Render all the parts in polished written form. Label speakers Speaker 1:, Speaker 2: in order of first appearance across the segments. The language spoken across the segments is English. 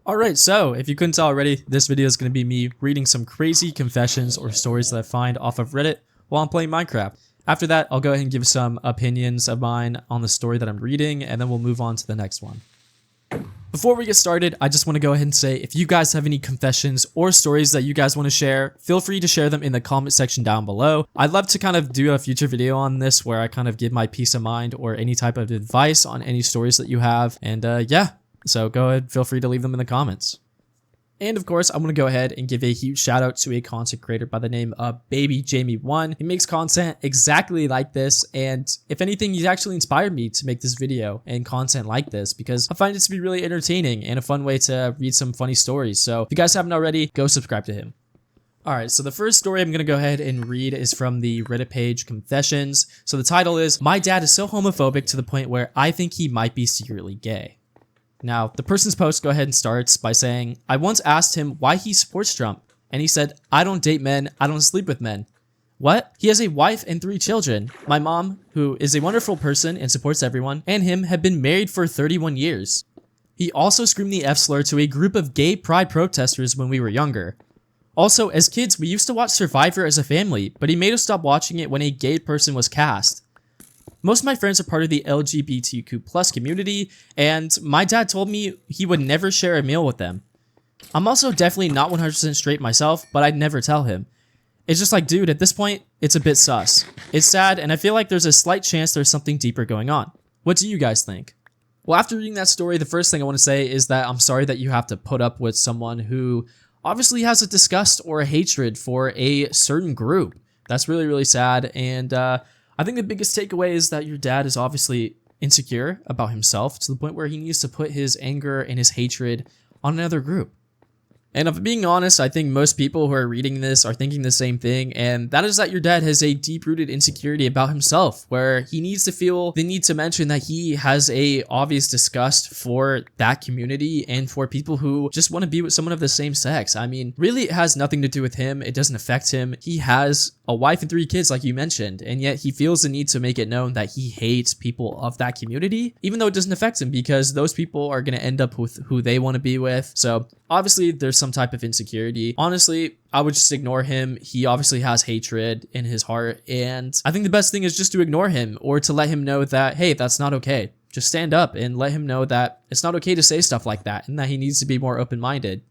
Speaker 1: Alright, so if you couldn't tell already, this video is going to be me reading some crazy confessions or stories that I find off of Reddit while I'm playing Minecraft. After that, I'll go ahead and give some opinions of mine on the story that I'm reading, and then we'll move on to the next one. Before we get started, I just want to go ahead and say, if you guys have any confessions or stories that you guys want to share, feel free to share them in the comment section down below. I'd love to kind of do a future video on this where I kind of give my peace of mind or any type of advice on any stories that you have, and yeah. So go ahead, feel free to leave them in the comments. And of course, I'm going to go ahead and give a huge shout out to a content creator by the name of Baby Jamie1. He makes content exactly like this, and if anything, he's actually inspired me to make this video and content like this because I find it to be really entertaining and a fun way to read some funny stories. So if you guys haven't already, go subscribe to him. Alright, so the first story I'm going to go ahead and read is from the Reddit page Confessions. So the title is, "My dad is so homophobic to the point where I think he might be secretly gay." Now, the person's post go ahead and starts by saying, "I once asked him why he supports Trump, and he said, 'I don't date men, I don't sleep with men.' What? He has a wife and 3 children. My mom, who is a wonderful person and supports everyone, and him have been married for 31 years. He also screamed the F slur to a group of gay pride protesters when we were younger. Also, as kids, we used to watch Survivor as a family, but he made us stop watching it when a gay person was cast. Most of my friends are part of the LGBTQ+ community, and my dad told me he would never share a meal with them. I'm also definitely not 100% straight myself, but I'd never tell him. It's just like, dude, at this point, it's a bit sus. It's sad, and I feel like there's a slight chance there's something deeper going on. What do you guys think?" Well, after reading that story, the first thing I want to say is that I'm sorry that you have to put up with someone who obviously has a disgust or a hatred for a certain group. That's really, really sad, and I think the biggest takeaway is that your dad is obviously insecure about himself to the point where he needs to put his anger and his hatred on another group. And if I'm being honest, I think most people who are reading this are thinking the same thing, and that is that your dad has a deep-rooted insecurity about himself, where he needs to feel the need to mention that he has a obvious disgust for that community and for people who just want to be with someone of the same sex. I mean, really, it has nothing to do with him. It doesn't affect him. He has a wife and 3 kids, like you mentioned, and yet he feels the need to make it known that he hates people of that community, even though it doesn't affect him because those people are going to end up with who they want to be with. So obviously, there's some type of insecurity. Honestly, I would just ignore him. He obviously has hatred in his heart, and I think the best thing is just to ignore him or to let him know that, hey, that's not okay. Just stand up and let him know that it's not okay to say stuff like that and that he needs to be more open-minded.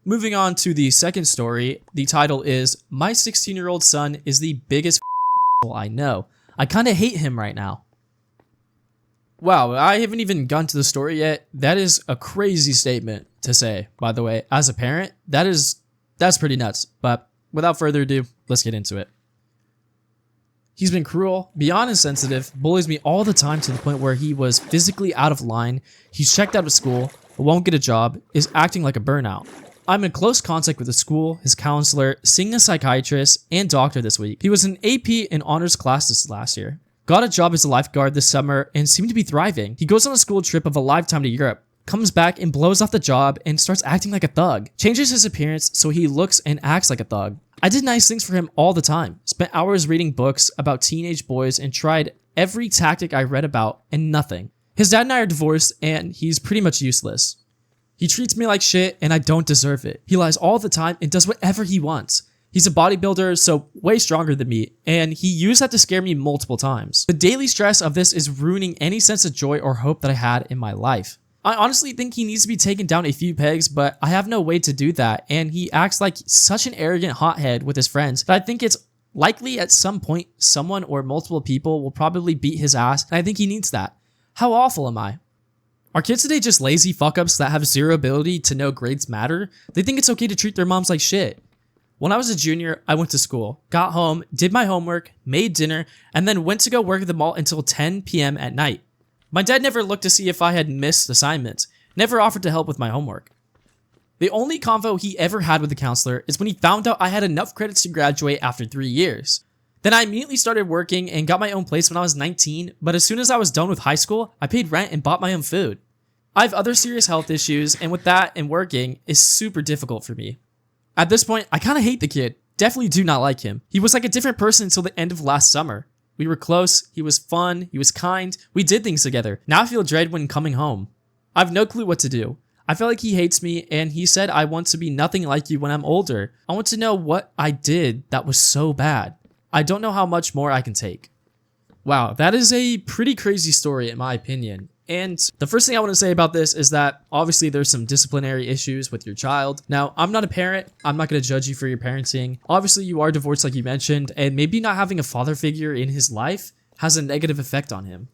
Speaker 1: Moving on to the second story, the title is, "My 16-year-old son is the biggest I know. I kind of hate him right now." Wow, I haven't even gotten to the story yet. That is a crazy statement to say, by the way. As a parent, that's pretty nuts. But without further ado, let's get into it. "He's been cruel, beyond insensitive, bullies me all the time to the point where he was physically out of line. He's checked out of school, won't get a job, is acting like a burnout. I'm in close contact with the school, his counselor, seeing a psychiatrist, and doctor this week. He was in AP and honors classes last year. Got a job as a lifeguard this summer and seemed to be thriving. He goes on a school trip of a lifetime to Europe, comes back and blows off the job and starts acting like a thug. Changes his appearance so he looks and acts like a thug. I did nice things for him all the time. Spent hours reading books about teenage boys and tried every tactic I read about and nothing. His dad and I are divorced and he's pretty much useless. He treats me like shit and I don't deserve it. He lies all the time and does whatever he wants. He's a bodybuilder, so way stronger than me, and he used that to scare me multiple times. The daily stress of this is ruining any sense of joy or hope that I had in my life. I honestly think he needs to be taken down a few pegs, but I have no way to do that, and he acts like such an arrogant hothead with his friends that I think it's likely at some point someone or multiple people will probably beat his ass, and I think he needs that. How awful am I? Are kids today just lazy fuck-ups that have zero ability to know grades matter? They think it's okay to treat their moms like shit. When I was a junior, I went to school, got home, did my homework, made dinner, and then went to go work at the mall until 10 p.m. at night. My dad never looked to see if I had missed assignments, never offered to help with my homework. The only convo he ever had with the counselor is when he found out I had enough credits to graduate after 3 years. Then I immediately started working and got my own place when I was 19, but as soon as I was done with high school, I paid rent and bought my own food. I have other serious health issues, and with that and working is super difficult for me. At this point, I kind of hate the kid. Definitely do not like him. He was like a different person until the end of last summer. We were close, he was fun, he was kind, we did things together. Now I feel dread when coming home. I have no clue what to do. I feel like he hates me, and he said I want to be nothing like you when I'm older. I want to know what I did that was so bad. I don't know how much more I can take. Wow, that is a pretty crazy story in my opinion. And the first thing I want to say about this is that obviously there's some disciplinary issues with your child. Now, I'm not a parent. I'm not going to judge you for your parenting. Obviously, you are divorced like you mentioned, and maybe not having a father figure in his life has a negative effect on him.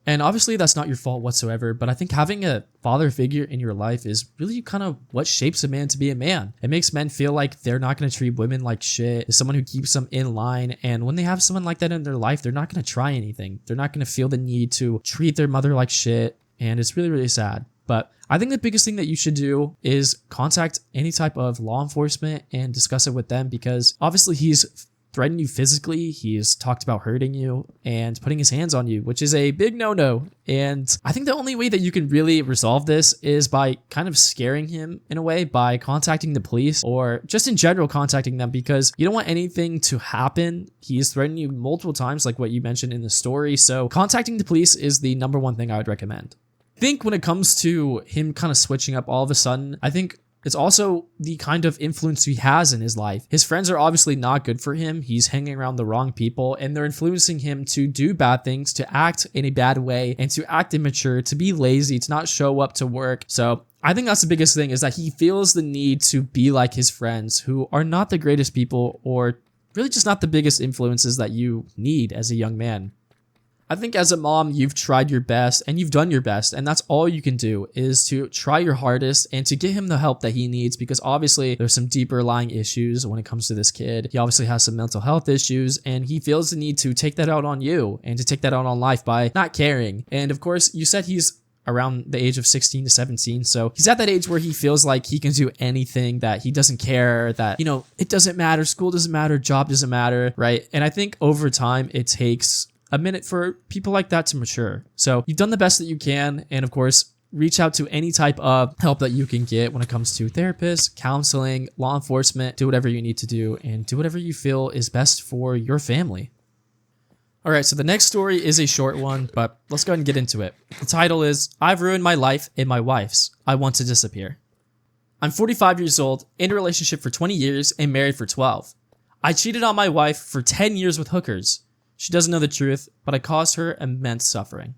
Speaker 1: And obviously that's not your fault whatsoever, but I think having a father figure in your life is really kind of what shapes a man to be a man. It makes men feel like they're not going to treat women like shit. It's someone who keeps them in line. And when they have someone like that in their life, they're not going to try anything. They're not going to feel the need to treat their mother like shit. And it's really, really sad. But I think the biggest thing that you should do is contact any type of law enforcement and discuss it with them, because obviously he's threatened you physically, he's talked about hurting you and putting his hands on you, which is a big no-no. And I think the only way that you can really resolve this is by kind of scaring him in a way, by contacting the police or just in general contacting them, because you don't want anything to happen. He's threatened you multiple times like what you mentioned in the story, so contacting the police is the number one thing I would recommend. I think when it comes to him kind of switching up all of a sudden, I think it's also the kind of influence he has in his life. His friends are obviously not good for him. He's hanging around the wrong people, and they're influencing him to do bad things, to act in a bad way, and to act immature, to be lazy, to not show up to work. So I think that's the biggest thing, is that he feels the need to be like his friends, who are not the greatest people, or really just not the biggest influences that you need as a young man. I think as a mom, you've tried your best and you've done your best, and that's all you can do, is to try your hardest and to get him the help that he needs, because obviously there's some deeper lying issues when it comes to this kid. He obviously has some mental health issues, and he feels the need to take that out on you and to take that out on life by not caring. And of course, you said he's around the age of 16 to 17. So he's at that age where he feels like he can do anything, that he doesn't care, that, it doesn't matter, school doesn't matter, job doesn't matter, right? And I think over time, it takes a minute for people like that to mature. So you've done the best that you can. And of course, reach out to any type of help that you can get when it comes to therapists, counseling, law enforcement. Do whatever you need to do and do whatever you feel is best for your family. All right, so the next story is a short one, but let's go ahead and get into it. The title is, I've ruined my life and my wife's. I want to disappear. I'm 45 years old, in a relationship for 20 years and married for 12. I cheated on my wife for 10 years with hookers. She doesn't know the truth, but I caused her immense suffering.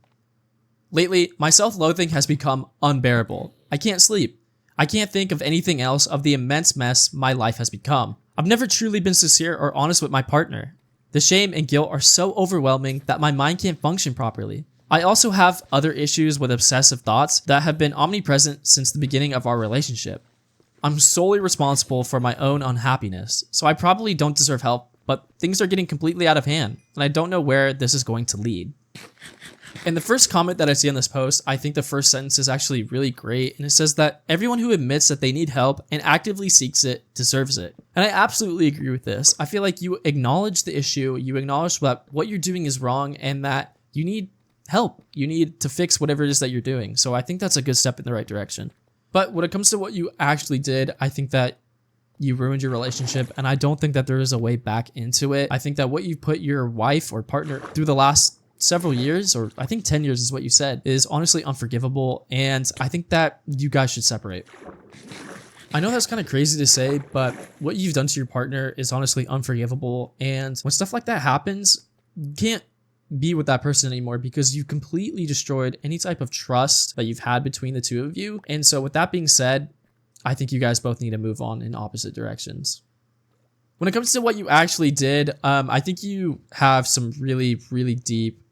Speaker 1: Lately, my self-loathing has become unbearable. I can't sleep. I can't think of anything else of the immense mess my life has become. I've never truly been sincere or honest with my partner. The shame and guilt are so overwhelming that my mind can't function properly. I also have other issues with obsessive thoughts that have been omnipresent since the beginning of our relationship. I'm solely responsible for my own unhappiness, so I probably don't deserve help, but things are getting completely out of hand, and I don't know where this is going to lead. And the first comment that I see on this post, I think the first sentence is actually really great, and it says that everyone who admits that they need help and actively seeks it deserves it. And I absolutely agree with this. I feel like you acknowledge the issue, you acknowledge that what you're doing is wrong, and that you need help. You need to fix whatever it is that you're doing. So I think that's a good step in the right direction. But when it comes to what you actually did, I think that you ruined your relationship, and I don't think that there is a way back into it. I think that what you put your wife or partner through the last several years, or I think 10 years is what you said, is honestly unforgivable, and I think that you guys should separate. I know that's kind of crazy to say, but what you've done to your partner is honestly unforgivable, and when stuff like that happens, you can't be with that person anymore, because you completely destroyed any type of trust that you've had between the two of you. And so with that being said, I think you guys both need to move on in opposite directions. When it comes to what you actually did, I think you have some really, really deep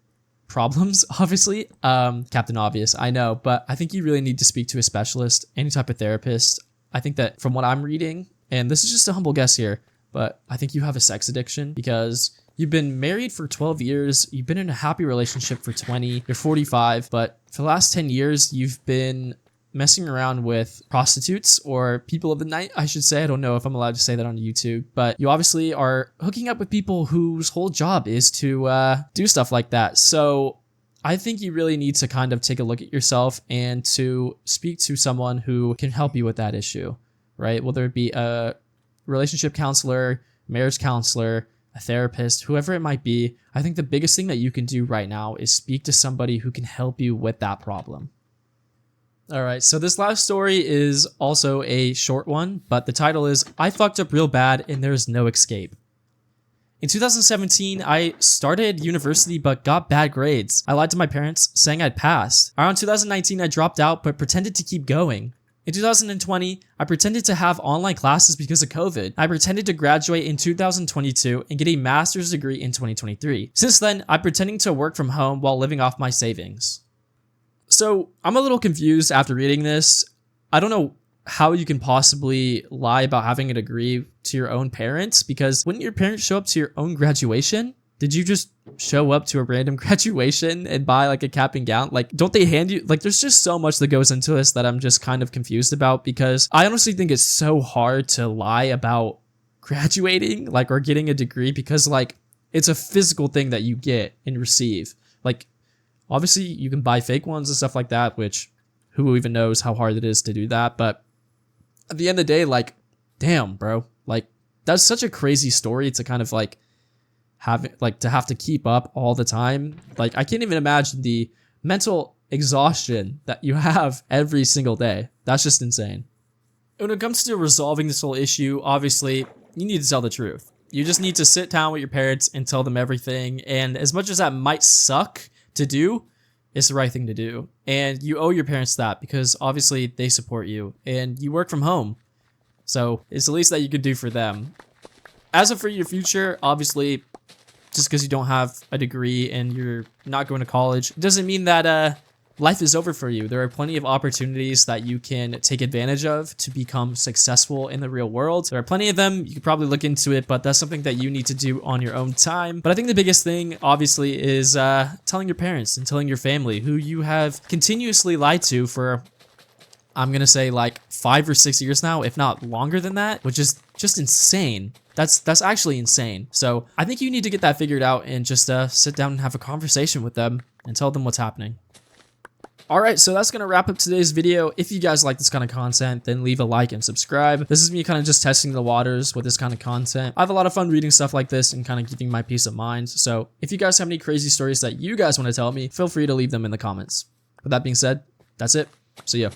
Speaker 1: problems, obviously. Captain Obvious, I know, but I think you really need to speak to a specialist, any type of therapist. I think that from what I'm reading, and this is just a humble guess here, but I think you have a sex addiction, because you've been married for 12 years, you've been in a happy relationship for 20, you're 45, but for the last 10 years, you've been messing around with prostitutes, or people of the night, I should say. I don't know if I'm allowed to say that on YouTube, but you obviously are hooking up with people whose whole job is to do stuff like that. So I think you really need to kind of take a look at yourself and to speak to someone who can help you with that issue, right? Whether it be a relationship counselor, marriage counselor, a therapist, whoever it might be. I think the biggest thing that you can do right now is speak to somebody who can help you with that problem. Alright, so this last story is also a short one, but the title is I fucked up real bad and there's no escape. In 2017, I started university but got bad grades. I lied to my parents, saying I'd passed. Around 2019, I dropped out but pretended to keep going. In 2020, I pretended to have online classes because of COVID. I pretended to graduate in 2022 and get a master's degree in 2023. Since then, I'm pretending to work from home while living off my savings. So I'm a little confused after reading this. I don't know how you can possibly lie about having a degree to your own parents, because wouldn't your parents show up to your own graduation? Did you just show up to a random graduation and buy like a cap and gown? Like, don't they hand you, like, there's just so much that goes into this that I'm just kind of confused about, because I honestly think it's so hard to lie about graduating, like, or getting a degree, because like it's a physical thing that you get and receive. Like, obviously you can buy fake ones and stuff like that, which who even knows how hard it is to do that. But at the end of the day, like, damn, bro, like, that's such a crazy story to kind of like have to keep up all the time. Like, I can't even imagine the mental exhaustion that you have every single day. That's just insane. When it comes to resolving this whole issue, obviously you need to tell the truth. You just need to sit down with your parents and tell them everything. And as much as that might suck to do, it's the right thing to do. And you owe your parents that, because obviously they support you and you work from home. So it's the least that you could do for them. As for your future, obviously, just because you don't have a degree and you're not going to college doesn't mean that life is over for you. There are plenty of opportunities that you can take advantage of to become successful in the real world. There are plenty of them. You could probably look into it, but that's something that you need to do on your own time. But I think the biggest thing, obviously, is telling your parents and telling your family, who you have continuously lied to for, I'm going to say, like 5 or 6 years now, if not longer than that, which is just insane. That's actually insane. So I think you need to get that figured out and just sit down and have a conversation with them and tell them what's happening. Alright, so that's going to wrap up today's video. If you guys like this kind of content, then leave a like and subscribe. This is me kind of just testing the waters with this kind of content. I have a lot of fun reading stuff like this and kind of giving my peace of mind. So if you guys have any crazy stories that you guys want to tell me, feel free to leave them in the comments. With that being said, that's it. See ya.